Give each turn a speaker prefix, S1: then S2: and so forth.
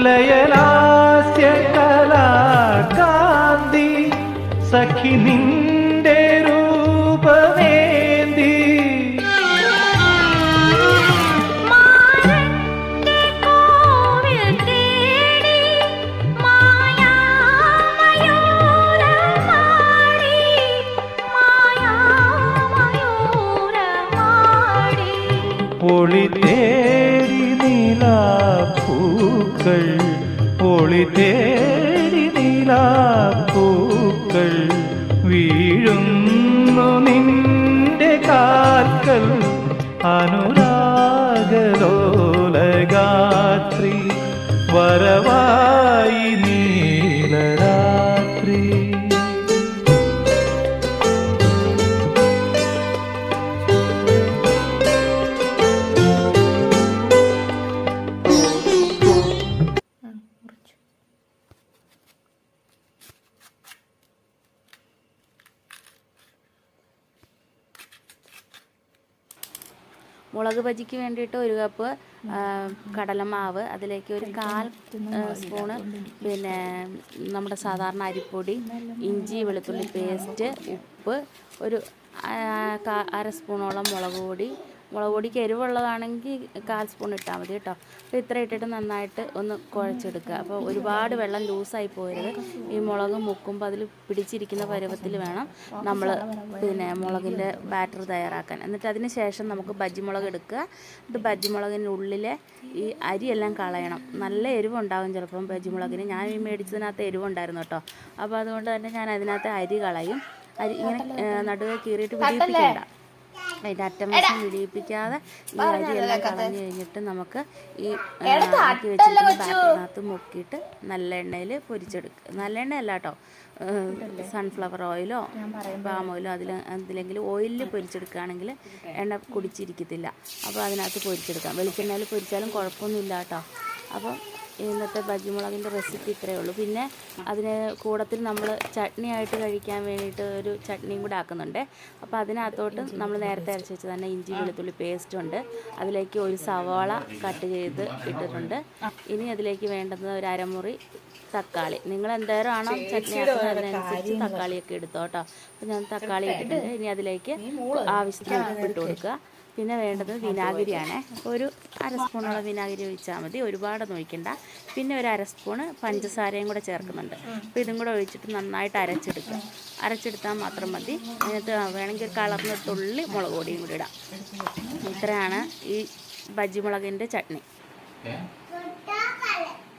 S1: ലയലാസ്യ കലാകാന്തി സഖി നിന്റെ രൂപമേന്തി ഒളി തേടി നീലാപ്പൂക്കൾ ഒളി തേടി നീലാപ്പൂക്കൾ വീഴുന്നു നിന്റെ കാൽക്കൽ അനുരാഗലോലഗാത്രി വരവായി നീലരാത്രി.
S2: മുളക് ബജിക്ക് വേണ്ടിയിട്ട് 1 കപ്പ് കടലമാവ്, അതിലേക്ക് ഒരു 1/4 സ്പൂണ് പിന്നെ നമ്മുടെ സാധാരണ അരിപ്പൊടി, ഇഞ്ചി വെളുത്തുള്ളി പേസ്റ്റ്, ഉപ്പ്, ഒരു 1/2 സ്പൂണോളം മുളക് പൊടിക്ക് എരിവുള്ളതാണെങ്കിൽ 1/4 സ്പൂൺ ഇട്ടാൽ മതി കേട്ടോ. അപ്പോൾ ഇത്ര ഇട്ടിട്ട് നന്നായിട്ട് ഒന്ന് കുഴച്ചെടുക്കുക. അപ്പോൾ ഒരുപാട് വെള്ളം ലൂസായി പോകരുത്. ഈ മുളക് മുക്കുമ്പോൾ അതിൽ പിടിച്ചിരിക്കുന്ന പരുവത്തിൽ വേണം നമ്മൾ പിന്നെ മുളകിൻ്റെ ബാറ്റർ തയ്യാറാക്കാൻ. എന്നിട്ട് അതിന് ശേഷം നമുക്ക് ബജ്ജിമുളക് എടുക്കുക. എന്നിട്ട് ബജ്ജിമുളകിനുള്ളിലെ ഈ അരിയെല്ലാം കളയണം. നല്ല എരിവുണ്ടാകും ചിലപ്പം ബജ്ജിമുളകിന്. ഞാൻ ഈ മേടിച്ചതിനകത്ത് എരിവുണ്ടായിരുന്നു കേട്ടോ. അപ്പോൾ അതുകൊണ്ട് തന്നെ ഞാൻ അതിനകത്ത് അരി കളയും. അരി ഇങ്ങനെ നടുവെ കീറിയിട്ട് വിടിയിപ്പിക്കേണ്ട, അതിൻ്റെ അറ്റംവശം വിടിയിപ്പിക്കാതെ ഈ അരിയെല്ലാം കളഞ്ഞു കഴിഞ്ഞിട്ട് നമുക്ക് ഈ ആക്കി വെച്ചിരിക്കുന്ന ബാറ്ററിനകത്ത് മുക്കിയിട്ട് നല്ല എണ്ണയിൽ പൊരിച്ചെടുക്കുക. നല്ല എണ്ണയല്ല കേട്ടോ, സൺഫ്ലവർ ഓയിലോ പാം ഓയിലോ അതിലെങ്കിലും ഓയിലിൽ പൊരിച്ചെടുക്കുകയാണെങ്കിൽ എണ്ണ കുടിച്ചിരിക്കത്തില്ല. അപ്പോൾ അതിനകത്ത് പൊരിച്ചെടുക്കാം. വെളിച്ചെണ്ണയിൽ പൊരിച്ചാലും കുഴപ്പമൊന്നുമില്ല കേട്ടോ. അപ്പം ഇന്നത്തെ ബജ്ജിമുളകിൻ്റെ റെസിപ്പി ഇത്രയേ ഉള്ളൂ. പിന്നെ അതിന് കൂടത്തിൽ നമ്മൾ ചട്നി ആയിട്ട് കഴിക്കാൻ വേണ്ടിയിട്ട് ഒരു ചട്നിയും കൂടെ ആക്കുന്നുണ്ട്. അപ്പോൾ അതിനകത്തോട്ട് നമ്മൾ നേരത്തെ അരച്ച് വെച്ച് തന്നെ ഇഞ്ചി വെളുത്തുള്ളി പേസ്റ്റ് ഉണ്ട്. അതിലേക്ക് ഒരു സവാള കട്ട് ചെയ്ത് ഇട്ടിട്ടുണ്ട്. ഇനി അതിലേക്ക് വേണ്ടത് ഒരു അരമുറി തക്കാളി. നിങ്ങൾ എന്തോരം ആണോ ചട്നി ആക്കുന്നത് അതിനനുസരിച്ച് തക്കാളിയൊക്കെ എടുത്തോ കേട്ടോ. അപ്പോൾ ഞാൻ തക്കാളി ഇട്ടിട്ടുണ്ട്. ഇനി അതിലേക്ക് ആവശ്യത്തിന് ഉപ്പിട്ട് കൊടുക്കുക. പിന്നെ വേണ്ടത് വിനാഗിരിയാണ്. ഒരു 1/2 സ്പൂണോളം വിനാഗിരി ഒഴിച്ചാൽ മതി, ഒരുപാടൊന്നും ഒഴിക്കണ്ട. പിന്നെ ഒരു 1/2 സ്പൂണ് പഞ്ചസാരയും കൂടെ ചേർക്കുന്നുണ്ട്. അപ്പോൾ ഇതും കൂടെ ഒഴിച്ചിട്ട് നന്നായിട്ട് അരച്ചെടുത്താൽ മാത്രം മതി. അതിനകത്ത് വേണമെങ്കിൽ കളറിന് തുള്ളി മുളക് പൊടിയും കൂടി ഇടാം. ഇത്രയാണ് ഈ ബജ്ജിമുളകിൻ്റെ ചട്നി.